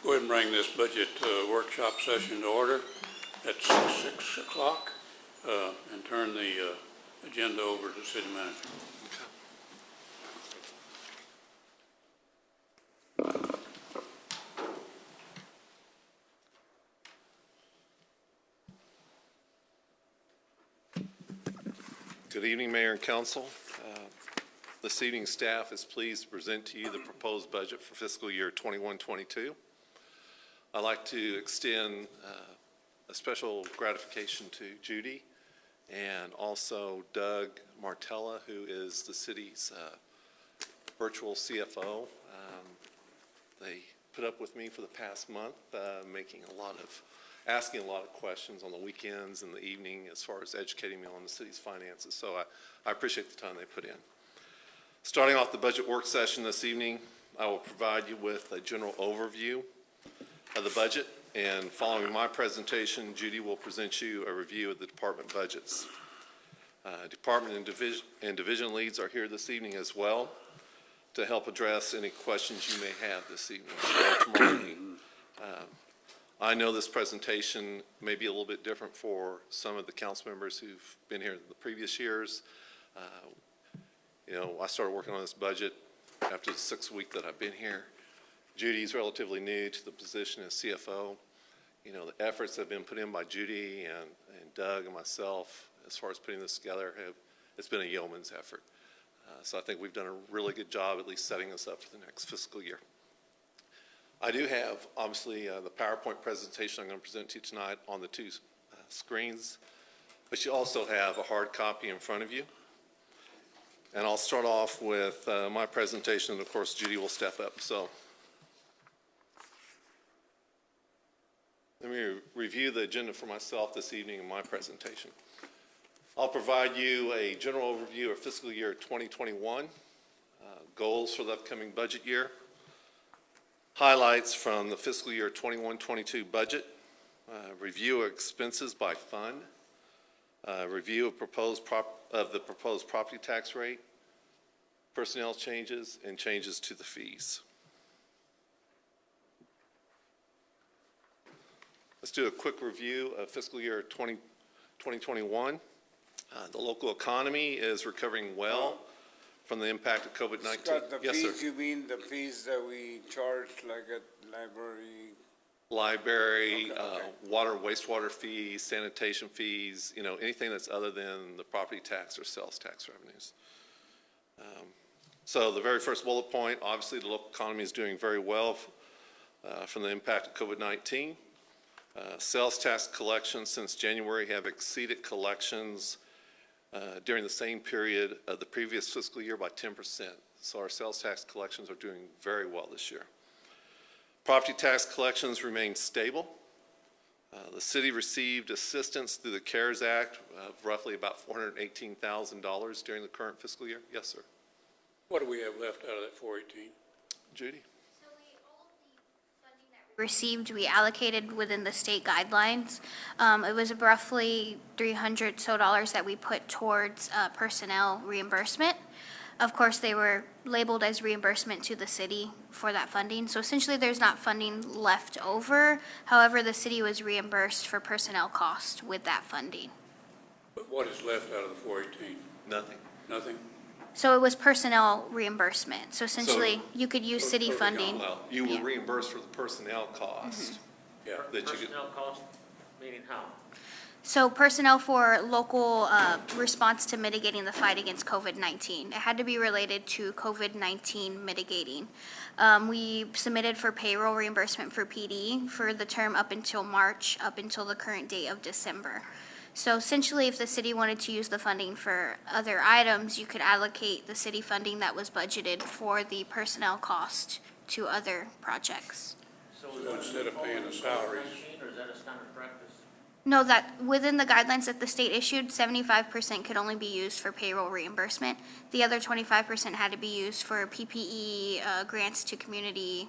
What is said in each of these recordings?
Go ahead and bring this budget workshop session to order at 6 o'clock and turn the agenda over to the city manager. Good evening, Mayor and Council. This evening, staff is pleased to present to you the proposed budget for fiscal year 21-22. I'd like to extend a special gratification to Judy and also Doug Martella, who is the city's virtual CFO. They put up with me for the past month, asking a lot of questions on the weekends and the evening as far as educating me on the city's finances. So I appreciate the time they put in. Starting off the budget work session this evening, I will provide you with a general overview of the budget, and following my presentation, Judy will present you a review of the department budgets. Department and division leads are here this evening as well to help address any questions you may have this evening. Tomorrow evening. I know this presentation may be a little bit different for some of the council members who've been here in the previous years. I started working on this budget after the 6th week that I've been here. Judy's relatively new to the position as CFO. The efforts that have been put in by Judy and Doug and myself as far as putting this together, it's been a yeoman's effort. So I think we've done a really good job at least setting us up for the next fiscal year. I do have, obviously, the PowerPoint presentation I'm going to present to you tonight on the two screens, but you also have a hard copy in front of you. And I'll start off with my presentation, and of course, Judy will step up. So let me review the agenda for myself this evening in my presentation. I'll provide you a general overview of fiscal year 2021, goals for the upcoming budget year, highlights from the fiscal year 21-22 budget, review of expenses by fund, review of the proposed property tax rate, personnel changes, and changes to the fees. Let's do a quick review of fiscal year 2021. The local economy is recovering well from the impact of COVID-19. Scott, the yes, fees, sir. you mean the fees that we charge like at Library, Okay. Water, wastewater fees, sanitation fees, anything that's other than the property tax or sales tax revenues. So the very first bullet point, obviously the local economy is doing very well from the impact of COVID-19. Sales tax collections since January have exceeded collections during the same period of the previous fiscal year by 10%. So our sales tax collections are doing very well this year. Property tax collections remain stable. The city received assistance through the CARES Act of roughly about $418,000 during the current fiscal year. Yes, sir. What do we have left out of that 418? Judy? Received, we allocated within the state guidelines. It was roughly $300 so that we put towards personnel reimbursement. Of course, they were labeled as reimbursement to the city for that funding. So essentially, there's not funding left over. However, the city was reimbursed for personnel cost with that funding. But what is left out of the 418? Nothing. Nothing? So it was personnel reimbursement. So essentially, you could use city funding. Well, you were Yeah. reimbursed for the personnel cost. Yeah. That you could, Personnel cost, meaning how? So personnel for local response to mitigating the fight against COVID-19. It had to be related to COVID-19 mitigating. We submitted for payroll reimbursement for PD for the term up until March, up until the current date of December. So essentially, if the city wanted to use the funding for other items, you could allocate the city funding that was budgeted for the personnel cost to other projects. So instead of paying the salaries. Or is that a standard practice? No, that within the guidelines that the state issued, 75% could only be used for payroll reimbursement. The other 25% had to be used for PPE, grants to community,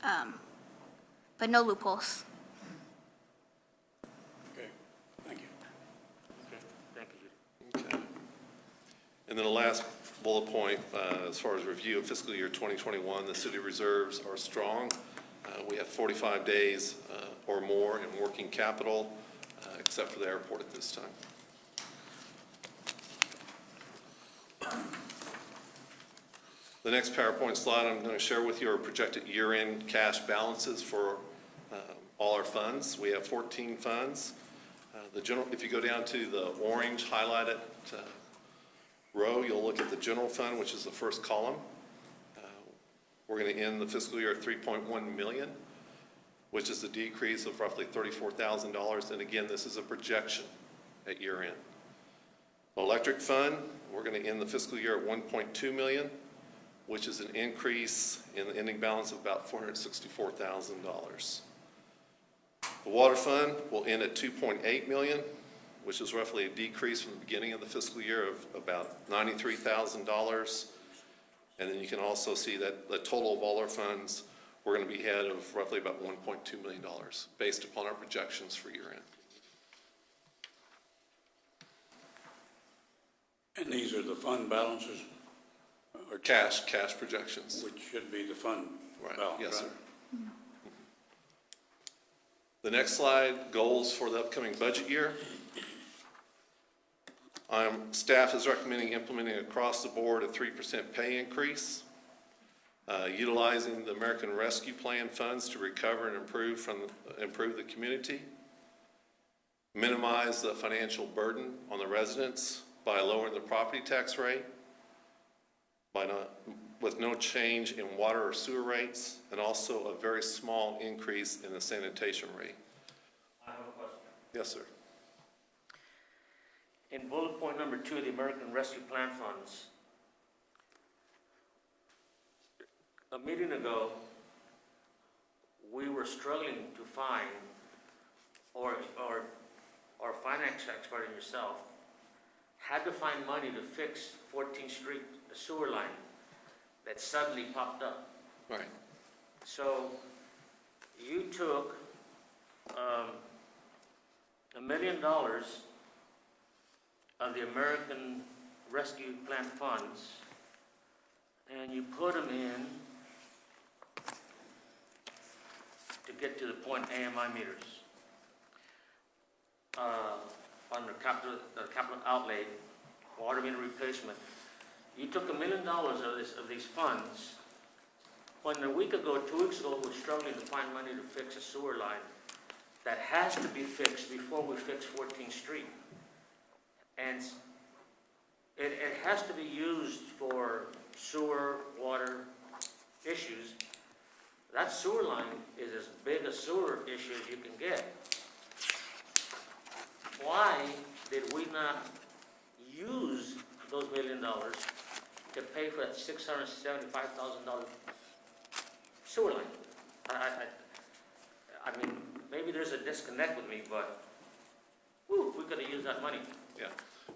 but no loopholes. Okay, thank you. Okay, thank you. okay. And then the last bullet point, as far as review of fiscal year 2021, the city reserves are strong. We have 45 days or more in working capital, except for the airport at this time. The next PowerPoint slide I'm going to share with you are projected year-end cash balances for all our funds. We have 14 funds. If you go down to the orange highlighted row, you'll look at the general fund, which is the first column. We're going to end the fiscal year at $3.1 million, which is a decrease of roughly $34,000. And again, this is a projection at year end. Electric fund, we're going to end the fiscal year at $1.2 million, which is an increase in the ending balance of about $464,000. The water fund will end at $2.8 million, which is roughly a decrease from the beginning of the fiscal year of about $93,000. And then you can also see that the total of all our funds, we're going to be ahead of roughly about $1.2 million based upon our projections for year end. And these are the fund balances? Or Cash projections. which should be the fund Right, balance, yes, sir. right? The next slide, goals for the upcoming budget year. Staff is recommending implementing across the board a 3% pay increase, utilizing the American Rescue Plan funds to recover and improve the community, minimize the financial burden on the residents by lowering the property tax rate, with no change in water or sewer rates, and also a very small increase in the sanitation rate. I have a question. Yes, sir. In bullet point number 2, the American Rescue Plan funds, a meeting ago, we were struggling to find, or our finance expert and yourself had to find money to fix 14th Street, the sewer line that suddenly popped up. Right. So you took $1 million of the American Rescue Plan funds and you put them in to get to the point AMI meters. On the capital outlay, water meter replacement. You took $1 million of these funds, when a week ago, 2 weeks ago, we were struggling to find money to fix a sewer line that has to be fixed before we fix 14th Street. And it has to be used for sewer, water issues. That sewer line is as big a sewer issue as you can get. Why did we not use those $1 million to pay for that $675,000 sewer line? I mean, maybe there's a disconnect with me, but whew, we could have used that money. Yeah.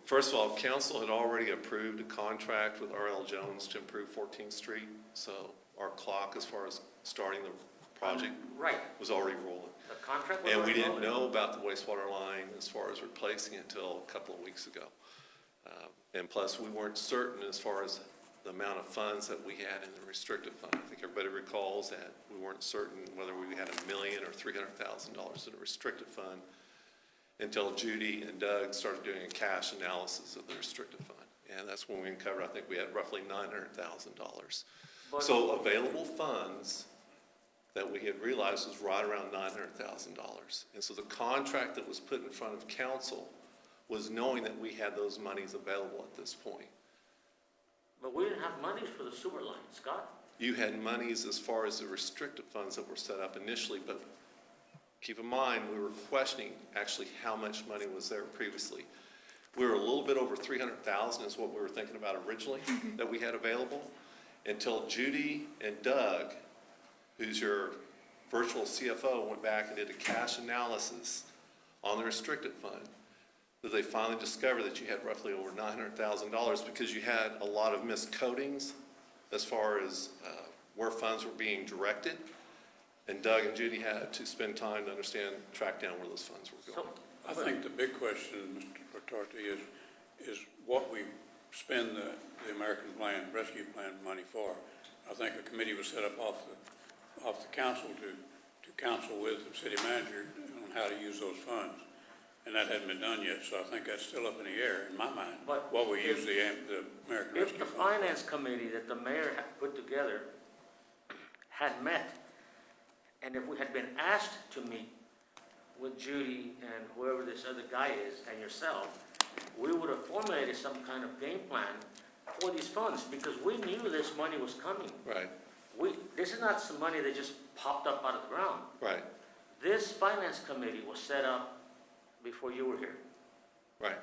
First of all, council had already approved a contract with R.L. Jones to improve 14th Street. So our clock, as far as starting the project, Right. was already rolling. The contract was And we already didn't rolling. know about the wastewater line as far as replacing it until a couple of weeks ago. And plus, we weren't certain as far as the amount of funds that we had in the restricted fund. I think everybody recalls that we weren't certain whether we had $1 million or $300,000 in a restricted fund until Judy and Doug started doing a cash analysis of the restricted fund. And that's when we uncovered, I think we had roughly $900,000. But- So available funds that we had realized was right around $900,000. And so the contract that was put in front of council was knowing that we had those monies available at this point. But we didn't have monies for the sewer line, Scott. You had monies as far as the restricted funds that were set up initially, but keep in mind, we were questioning actually how much money was there previously. We were a little bit over 300,000 is what we were thinking about originally that we had available, until Judy and Doug, who's your virtual CFO, went back and did a cash analysis on the restricted fund, that they finally discovered that you had roughly over $900,000 because you had a lot of miscodings as far as where funds were being directed. And Doug and Judy had to spend time to understand, track down where those funds were going. I think the big question, Mr. Torti, is what we spend the American Rescue Plan money for. I think a committee was set up off the off the council to counsel with the city manager on how to use those funds. And that hadn't been done yet, so I think that's still up in the air in my mind. But What we if- use the American If Rescue the Fund. finance committee that the mayor had put together had met, and if we had been asked to meet with Judy and whoever this other guy is and yourself, we would have formulated some kind of game plan for these funds, because we knew this money was coming. Right, This is not some money that just popped up out of the ground. right, This finance committee was set up before you were here. right.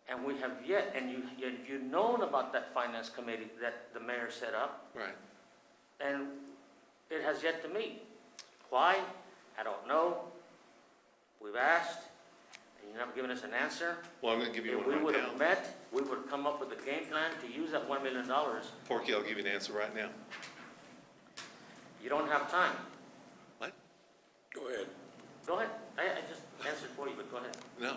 And we have yet, and you've known about that finance committee that the mayor set up, Right. and it has yet to meet. Why? I don't know. We've asked, and you're not giving us an answer. Well, I'm gonna give you If one we right would have now. met, we would have come up with a game plan to use that $1 million. Porky, I'll give you an answer right now. You don't have time. What? Go ahead. Go ahead. I just answered for you, but go ahead. No.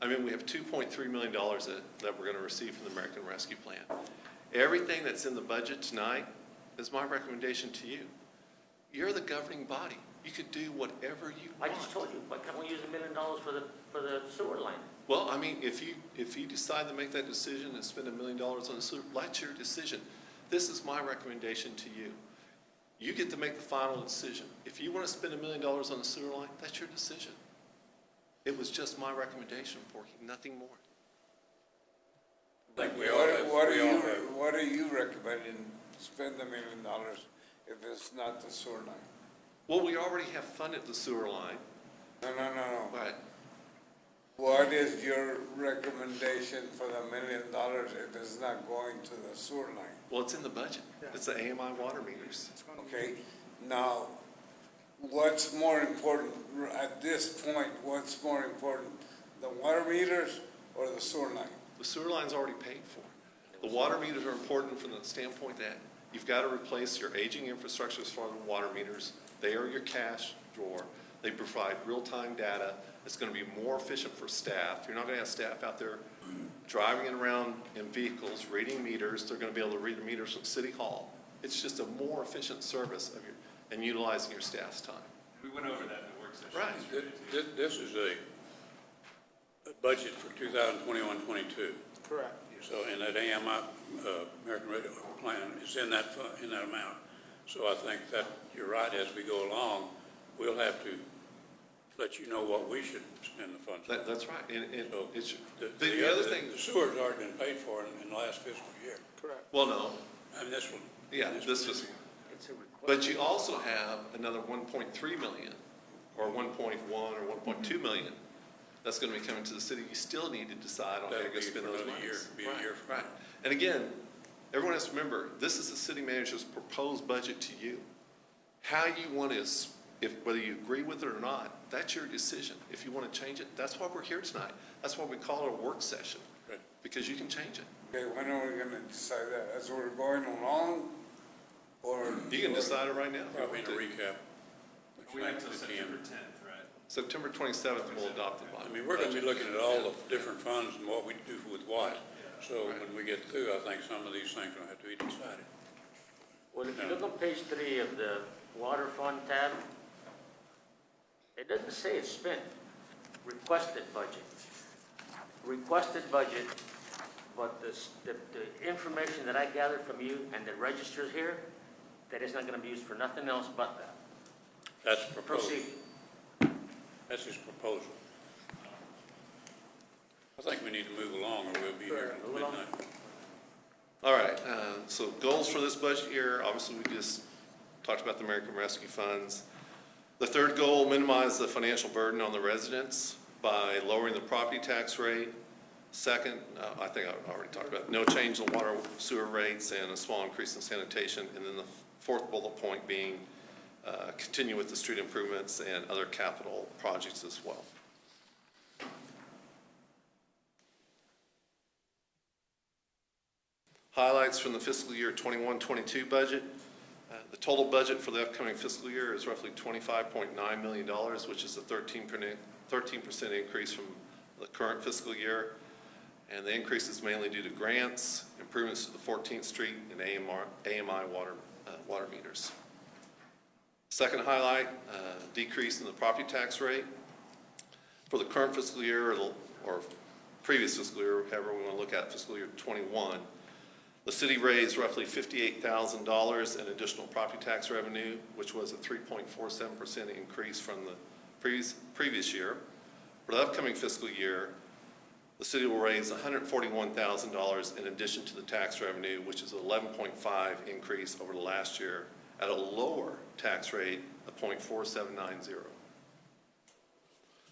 I mean, we have $2.3 million that we're gonna receive from the American Rescue Plan. Everything that's in the budget tonight is my recommendation to you. You're the governing body. You can do whatever you I want. just told you, why can't we use $1 million for the sewer line? Well, I mean, if you decide to make that decision and spend $1 million on the sewer, that's your decision. This is my recommendation to you. You get to make the final decision. If you want to spend $1 million on the sewer line, that's your decision. It was just my recommendation, Porky, nothing more. I think we all have, we all have. What are you recommending, spend $1 million if it's not the sewer line? Well, we already have funded the sewer line, No. but What is your recommendation for the $1 million if it's not going to the sewer line? well, it's in the budget. It's the AMI water meters. Okay, now, what's more important, at this point, what's more important, the water meters or the sewer line? The sewer line's already paid for. The water meters are important from the standpoint that you've got to replace your aging infrastructure as far as the water meters. They are your cash drawer. They provide real-time data. It's going to be more efficient for staff. You're not going to have staff out there driving around in vehicles, reading meters. They're going to be able to read the meters from City Hall. It's just a more efficient service of your, and utilizing your staff's time. We went over that in the work session. Right. This is a budget for 2021-22. Correct. So, and that AMI, American Rescue Plan is in that in that amount. So I think that you're right, as we go along, we'll have to let you know what we should spend the funds on. That's right. And So it's, the the other thing, the sewer's already been paid for in the last fiscal year. Correct. well, no, I mean, this one. yeah, this was, It's a request. but you also have another 1.3 million, or 1.1 or 1.2 million that's going to be coming to the city. You still need to decide on how That'll you're going be to spend for those another year, monies. be a year from Right. now. And again, everyone has to remember, this is the city manager's proposed budget to you. How you want to, whether you agree with it or not, that's your decision. If you want to change it, that's why we're here tonight. That's why we call it a work session, Right. because you can change it. Okay, when are we gonna decide that? As we're going along, or? You can decide it right now. Probably in a recap. We have until At the September end. 10th, right? September 27th, we'll adopt the I budget. mean, we're gonna be looking at all the different funds and what we do with what. So Right. when we get through, I think some of these things will have to be decided. Well, if you look on page 3 of the water fund tab, it doesn't say it's spent, requested budget. Requested budget, but the information that I gathered from you and the registers here, that is not gonna be used for nothing else but that. That's proposed. Proceed. That's his proposal. I think we need to move along or we'll be here until Move along. midnight. All right, so goals for this budget year, obviously we just talked about the American Rescue Funds. The third goal, minimize the financial burden on the residents by lowering the property tax rate. Second, I think I already talked about, no change in water sewer rates and a small increase in sanitation. And then the fourth bullet point being, continue with the street improvements and other capital projects as well. Highlights from the fiscal year 21-22 budget. The total budget for the upcoming fiscal year is roughly $25.9 million, which is a 13% increase from the current fiscal year. And the increase is mainly due to grants, improvements to the 14th Street and AMI water meters. Second highlight, decrease in the property tax rate. For the current fiscal year, or previous fiscal year, however we want to look at fiscal year '21, the city raised roughly $58,000 in additional property tax revenue, which was a 3.47% increase from the previous year. For the upcoming fiscal year, the city will raise $141,000 in addition to the tax revenue, which is an 11.5 increase over the last year at a lower tax rate of 0.4790.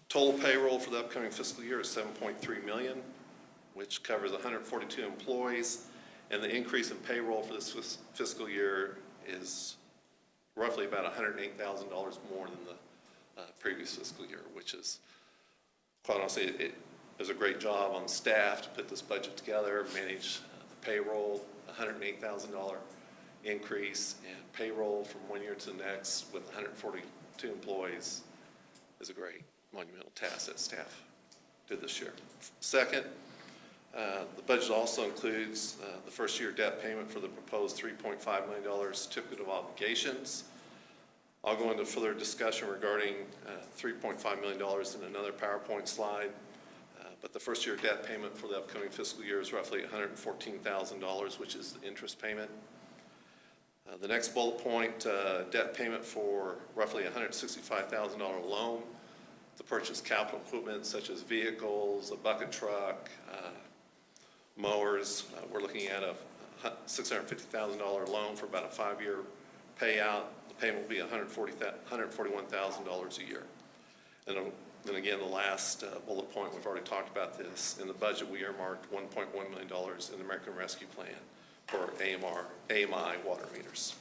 Total payroll for the upcoming fiscal year is $7.3 million, which covers 142 employees, and the increase in payroll for this fiscal year is roughly about $108,000 more than the previous fiscal year, which is, quite honestly, it was a great job on staff to put this budget together, manage the payroll, $108,000 increase in payroll from one year to the next with 142 employees is a great monumental task that staff did this year. Second, the budget also includes the first year debt payment for the proposed $3.5 million certificate of obligations. I'll go into further discussion regarding $3.5 million in another PowerPoint slide, but the first year debt payment for the upcoming fiscal year is roughly $114,000, which is the interest payment. The next bullet point, debt payment for roughly $165,000 loan to purchase capital equipment such as vehicles, a bucket truck, mowers. We're looking at a $650,000 loan for about a 5-year payout. The payment will be $141,000 a year. And then again, the last bullet point, we've already talked about this. In the budget, we earmarked $1.1 million in the American Rescue Plan for AMI water meters.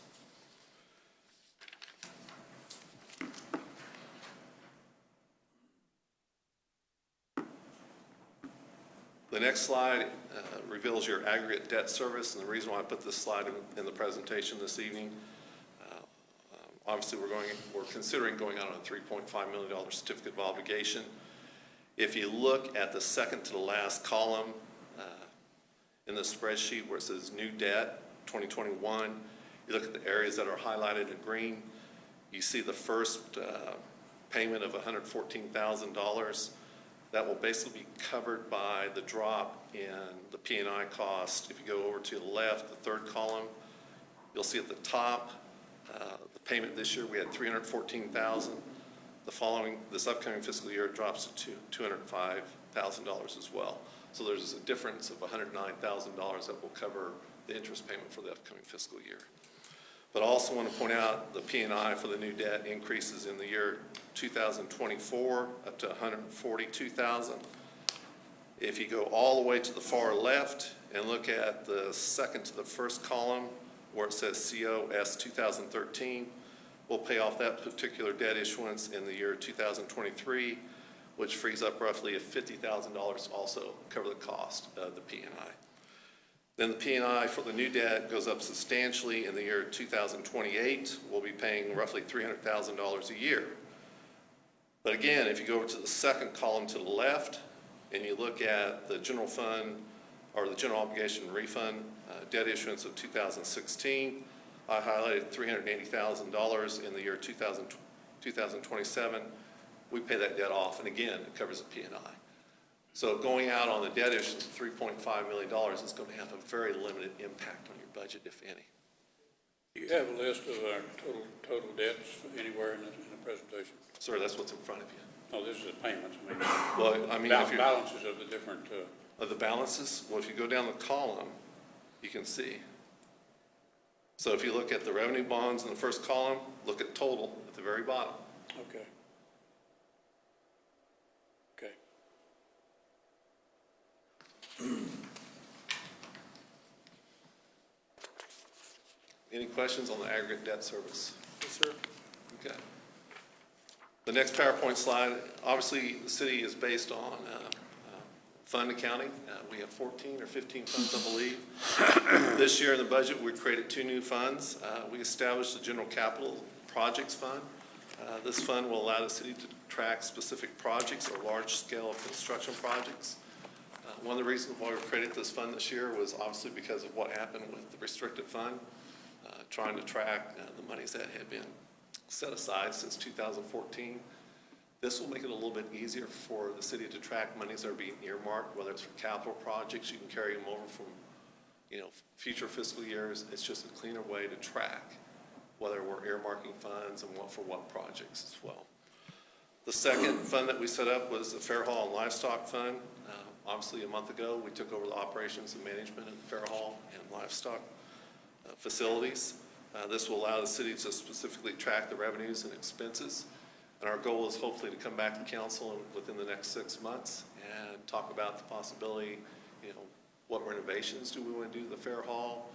The next slide reveals your aggregate debt service, and the reason why I put this slide in the presentation this evening, obviously we're considering going out on a $3.5 million certificate of obligation. If you look at the second to the last column in the spreadsheet where it says new debt 2021, you look at the areas that are highlighted in green, you see the first payment of $114,000. That will basically be covered by the drop in the P&I cost. If you go over to the left, the third column, you'll see at the top, the payment this year, we had $314,000. This upcoming fiscal year, it drops to $205,000 as well. So there's a difference of $109,000 that will cover the interest payment for the upcoming fiscal year. But I also want to point out the P&I for the new debt increases in the year 2024 up to $142,000. If you go all the way to the far left and look at the second to the first column where it says COS 2013, we'll pay off that particular debt issuance in the year 2023, which frees up roughly $50,000 to also cover the cost of the P&I. Then the P&I for the new debt goes up substantially in the year 2028. We'll be paying roughly $300,000 a year. But again, if you go over to the second column to the left and you look at the general fund or the general obligation refund debt issuance of 2016, I highlighted $380,000 in the year 2027. We pay that debt off, and again, it covers the P&I. So going out on the debt issuance of $3.5 million is going to have a very limited impact on your budget, if any. Do you have a list of our total debts anywhere in the presentation? Sir, that's what's in front of you. No, this is the payments. Well, I mean, if you're, Balances of the different, of the balances, well, if you go down the column, you can see. So if you look at the revenue bonds in the first column, look at total at the very bottom. okay. Okay. Any questions on the aggregate debt service? Yes, sir. Okay. The next PowerPoint slide, obviously the city is based on fund accounting. We have 14 or 15 funds, I believe. This year in the budget, we created 2 new funds. We established the General Capital Projects Fund. This fund will allow the city to track specific projects or large-scale construction projects. One of the reasons why we created this fund this year was obviously because of what happened with the restricted fund, trying to track the monies that had been set aside since 2014. This will make it a little bit easier for the city to track monies that are being earmarked, whether it's for capital projects, you can carry them over from, future fiscal years. It's just a cleaner way to track whether we're earmarking funds and for what projects as well. The second fund that we set up was the Fair Hall and Livestock Fund. Obviously, a month ago, we took over the operations and management of the Fair Hall and Livestock facilities. This will allow the city to specifically track the revenues and expenses. And our goal is hopefully to come back to council within the next 6 months and talk about the possibility, what renovations do we want to do to the Fair Hall?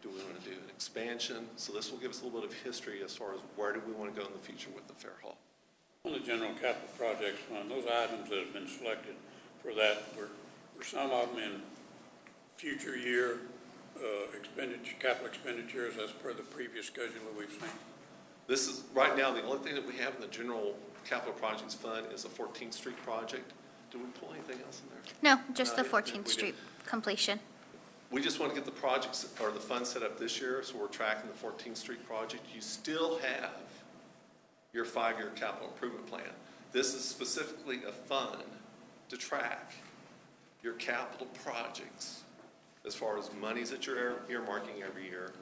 Do we want to do an expansion? So this will give us a little bit of history as far as where do we want to go in the future with the Fair Hall. On the general capital projects fund, those items that have been selected for that, were some of them in future year capital expenditures as per the previous schedule that we've seen? This is, right now, the only thing that we have in the general capital projects fund is the 14th Street project. Do we pull anything else in there? No, just the Yeah, 14th we Street completion. We just want to get the projects or the fund set up this year, so we're tracking the 14th Street project. You still have your 5-year capital improvement plan. This is specifically a fund to track your capital projects as far as monies that you're earmarking every year.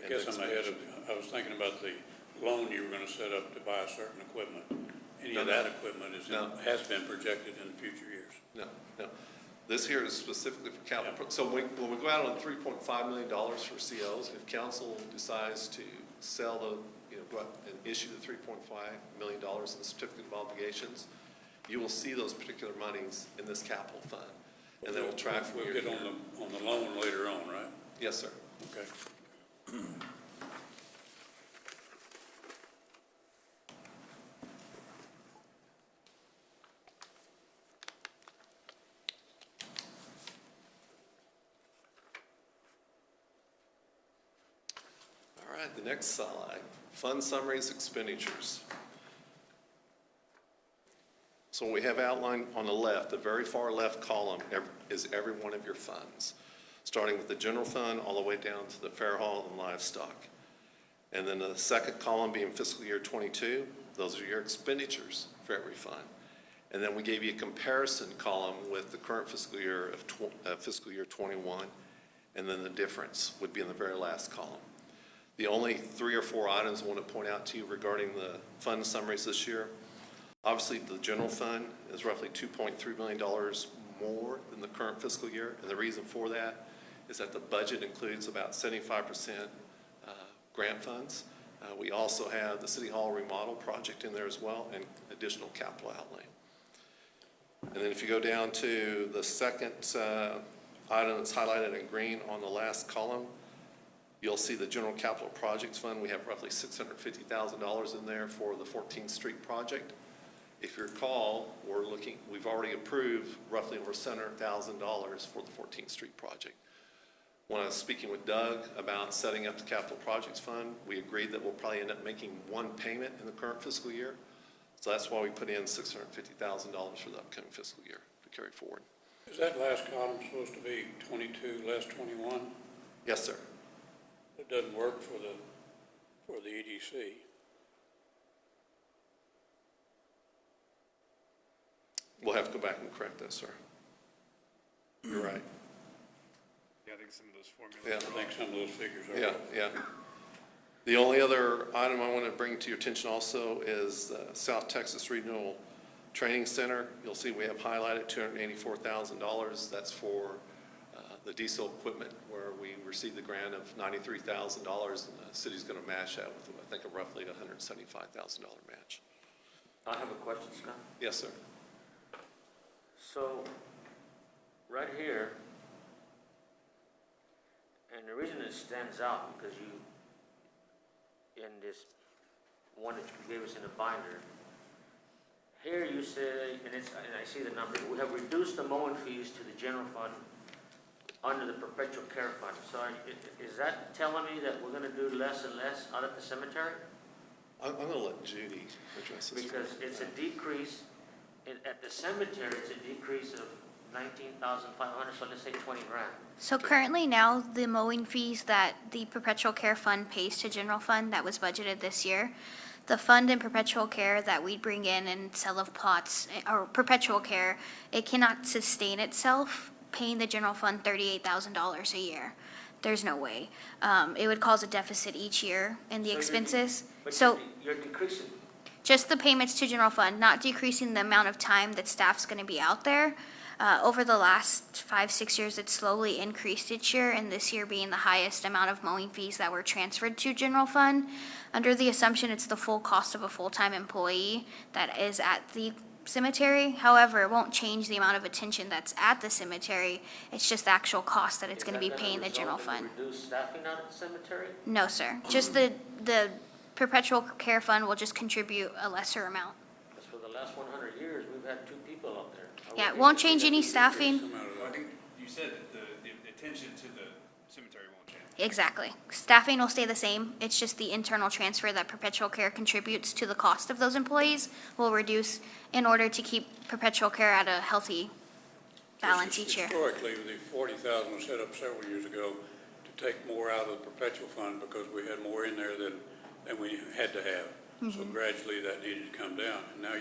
I guess I'm ahead of, I was thinking about the loan you were gonna set up to buy a certain equipment. Any of that equipment has been projected in future years. No. This here is specifically for capital. So when we go out on $3.5 million for COs, if council decides to sell go out and issue the $3.5 million in the certificate of obligations, you will see those particular monies in this capital fund. And then we'll track from We'll year get to year. on the loan later on, right? Yes, sir. Okay. All right, the next slide, fund summaries, expenditures. So what we have outlined on the left, the very far left column is every one of your funds, starting with the general fund all the way down to the Fair Hall and Livestock. And then the second column being fiscal year 22, those are your expenditures for every fund. And then we gave you a comparison column with the current fiscal year of fiscal year 21, and then the difference would be in the very last column. The only 3 or 4 items I want to point out to you regarding the fund summaries this year, obviously the general fund is roughly $2.3 million more than the current fiscal year, and the reason for that is that the budget includes about 75% grant funds. We also have the City Hall remodel project in there as well, and additional capital outlay. And then if you go down to the second item that's highlighted in green on the last column, you'll see the General Capital Projects Fund. We have roughly $650,000 in there for the 14th Street project. If you recall, we've already approved roughly over $700,000 for the 14th Street project. When I was speaking with Doug about setting up the Capital Projects Fund, we agreed that we'll probably end up making one payment in the current fiscal year. So that's why we put in $650,000 for the upcoming fiscal year to carry forward. Is that last column supposed to be 22 less 21? Yes, sir. It doesn't work for the EDC. We'll have to go back and correct that, sir. You're right. Yeah, I think some of those formulas. Yeah. I think some of those figures are. Yeah. The only other item I want to bring to your attention also is the South Texas Regional Training Center. You'll see we have highlighted $284,000. That's for the diesel equipment where we received the grant of $93,000, and the city's going to match that with, I think, a roughly $175,000 match. I have a question, Scott. Yes, sir. So, right here, and the reason it stands out because in this one that you gave us in the binder, here you say, and I see the number, we have reduced the mowing fees to the general fund under the perpetual care fund. So is that telling me that we're gonna do less and less out at the cemetery? I'm going to let Judy address this. Because it's a decrease, at the cemetery, it's a decrease of 19,500, so let's say 20 grand. So currently now, the mowing fees that the perpetual care fund pays to general fund that was budgeted this year, The fund in perpetual care that we bring in and sell of plots, or perpetual care, it cannot sustain itself paying the general fund $38,000 a year. There's no way. It would cause a deficit each year in the So you're de- expenses. But So you're decreasing. just the payments to general fund, not decreasing the amount of time that staff's gonna be out there. Over the last 5, 6 years, it's slowly increased each year, and this year being the highest amount of mowing fees that were transferred to general fund, under the assumption it's the full cost of a full-time employee that is at the cemetery. However, it won't change the amount of attention that's at the cemetery. It's just the actual cost that it's gonna be paying the general fund. Reduce staffing out at the cemetery? No, sir. Just the perpetual care fund will just contribute a lesser amount. Because for the last 100 years, we've had 2 people up there. Yeah, it won't change any staffing. Come out of Well, I that. think you said that the attention to the cemetery won't change. Exactly. Staffing will stay the same. It's just the internal transfer that perpetual care contributes to the cost of those employees will reduce in order to keep perpetual care at a healthy balance each year. Historically, the 40,000 was set up several years ago to take more out of the perpetual fund because we had more in there than we had to have. So Mm-hmm. gradually that needed to come down. And now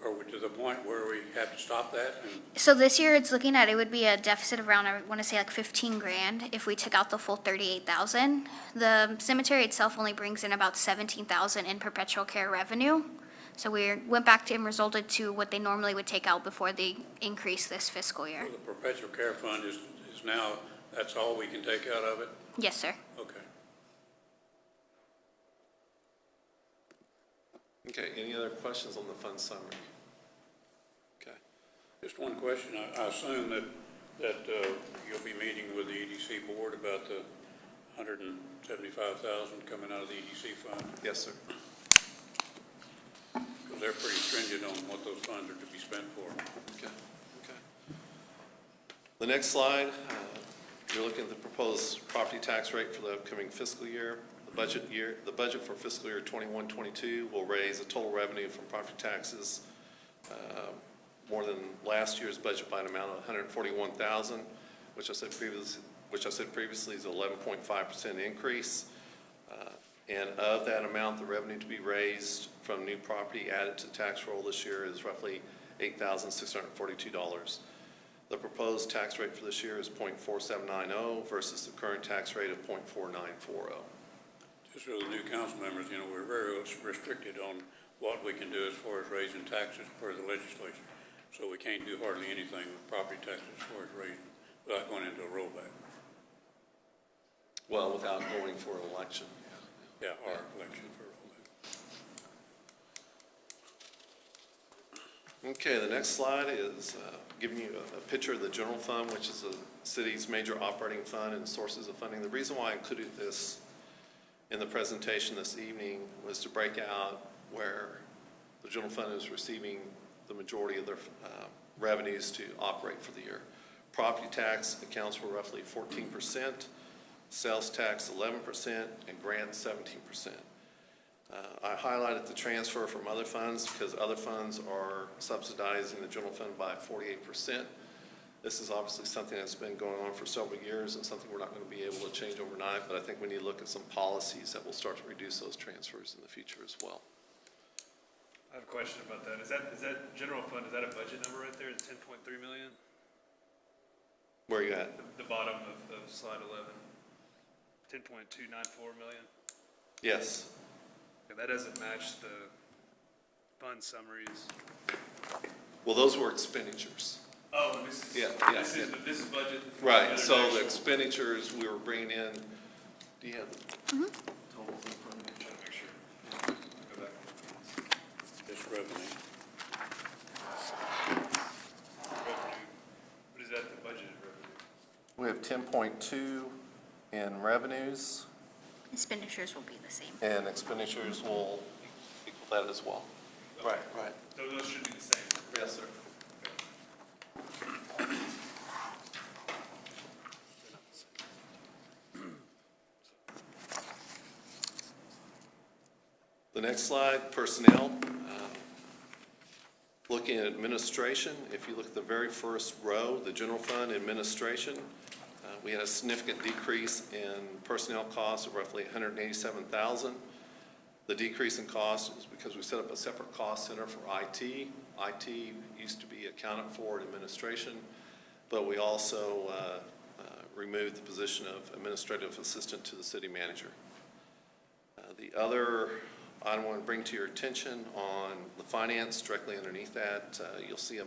are we to the point where we have to stop that? And So this year, it's looking at, it would be a deficit of around, I want to say like 15 grand if we took out the full 38,000. The cemetery itself only brings in about 17,000 in perpetual care revenue. So we went back to and resulted to what they normally would take out before the increase this fiscal year. so the perpetual care fund is now, that's all we can take out of it? Yes, sir. Okay. Okay, any other questions on the fund summary? Okay. Just one question. I assume that you'll be meeting with the EDC board about the 175,000 coming out of the EDC fund, Yes, sir. because they're pretty stringent on what those funds are to be spent for. Okay, okay. The next slide, you're looking at the proposed property tax rate for the upcoming fiscal year. The budget for fiscal year 21-22 will raise the total revenue from property taxes more than last year's budget by an amount of $141,000, which I said previously is an 11.5% increase. And of that amount, the revenue to be raised from new property added to the tax roll this year is roughly $8,642. The proposed tax rate for this year is 0.4790 versus the current tax rate of 0.4940. Just for the new council members, we're very restricted on what we can do as far as raising taxes per the legislature. So we can't do hardly anything with property taxes as far as raising, without going into a rollback. Well, without going for an election. Yeah, our election for a rollback. Okay, the next slide is giving you a picture of the general fund, which is the city's major operating fund and sources of funding. The reason why I included this in the presentation this evening was to break out where the general fund is receiving the majority of their revenues to operate for the year. Property tax accounts for roughly 14%, sales tax 11%, and grants 17%. I highlighted the transfer from other funds because other funds are subsidizing the general fund by 48%. This is obviously something that's been going on for several years and something we're not going to be able to change overnight, but I think we need to look at some policies that will start to reduce those transfers in the future as well. I have a question about that. Is that general fund, is that a budget number right there, the 10.3 million? Where are you at? The bottom of slide 11, 10.294 million? Yes. Yeah, that doesn't match the fund summaries. Well, those were expenditures. Oh, this is, Yeah, yeah, this is budget. Right, so the actual- expenditures we were bringing in, do you have the totals in front of you? Trying to make sure. Go back. This revenue. Revenue. What is that, the budgeted revenue? We have 10.2 in revenues, Expenditures will be the same. and expenditures will equal that as well. Right, right. Those should be the same. Yes, sir. The next slide, personnel. Looking at administration, if you look at the very first row, the general fund administration, we had a significant decrease in personnel costs of roughly $187,000. The decrease in cost is because we set up a separate cost center for IT. IT used to be accounted for in administration, but we also removed the position of administrative assistant to the city manager. The other item I want to bring to your attention on the finance, directly underneath that, you'll see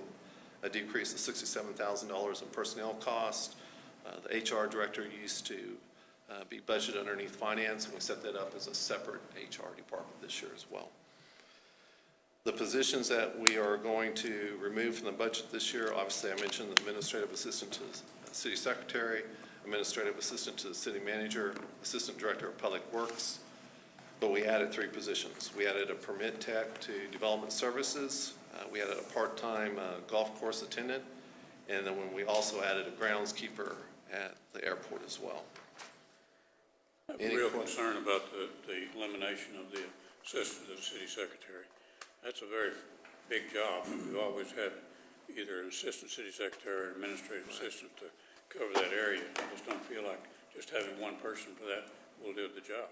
a decrease of $67,000 in personnel costs. The HR director used to be budgeted underneath finance, and we set that up as a separate HR department this year as well. The positions that we are going to remove from the budget this year, obviously I mentioned the administrative assistant to the city secretary, administrative assistant to the city manager, assistant director of public works, but we added 3 positions. We added a permit tech to development services, we added a part-time golf course attendant, and then we also added a groundskeeper at the airport as well. I have a real concern about the elimination of the assistant to the city secretary. That's a very big job. We've always had either an assistant city secretary or administrative assistant to cover that area. I just don't feel like just having one person for that will do the job.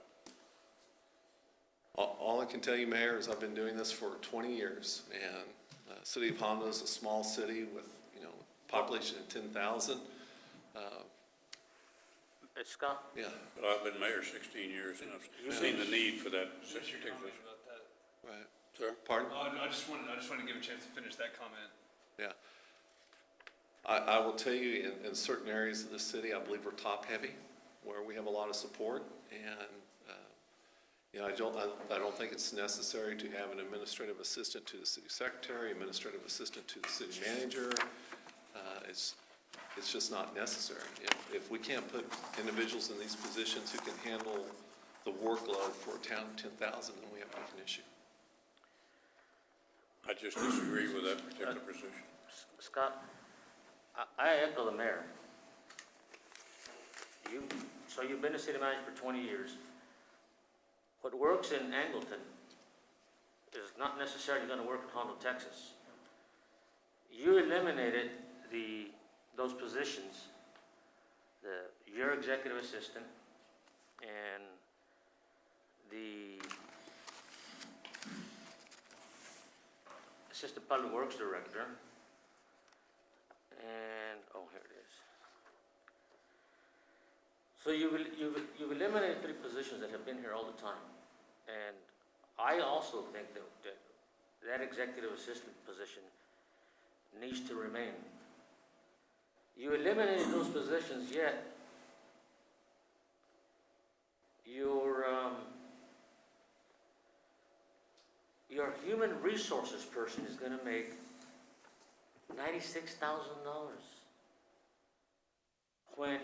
All I can tell you, Mayor, is I've been doing this for 20 years, and City of Honda is a small city with, population of 10,000. Scott? Yeah, But I've been mayor 16 years, and I've seen the need for that What's your particular. comment about that? right. Sir? Pardon? Oh, I just wanted to give a chance to finish that comment. Yeah. I will tell you, in certain areas of the city, I believe we're top-heavy, where we have a lot of support, and, I don't think it's necessary to have an administrative assistant to the city secretary, administrative assistant to the city manager. It's just not necessary. If we can't put individuals in these positions who can handle the workload for a town of 10,000, then we have an issue. I just disagree with that particular position. Scott, I echo the mayor. So you've been a city manager for 20 years. What works in Angleton is not necessarily going to work in Hondo, Texas. You eliminated those positions, your executive assistant and the assistant public works director, and, here it is. So you've eliminated 3 positions that have been here all the time. And I also think that executive assistant position needs to remain. You eliminated those positions, yet your human resources person is going to make $96,000 when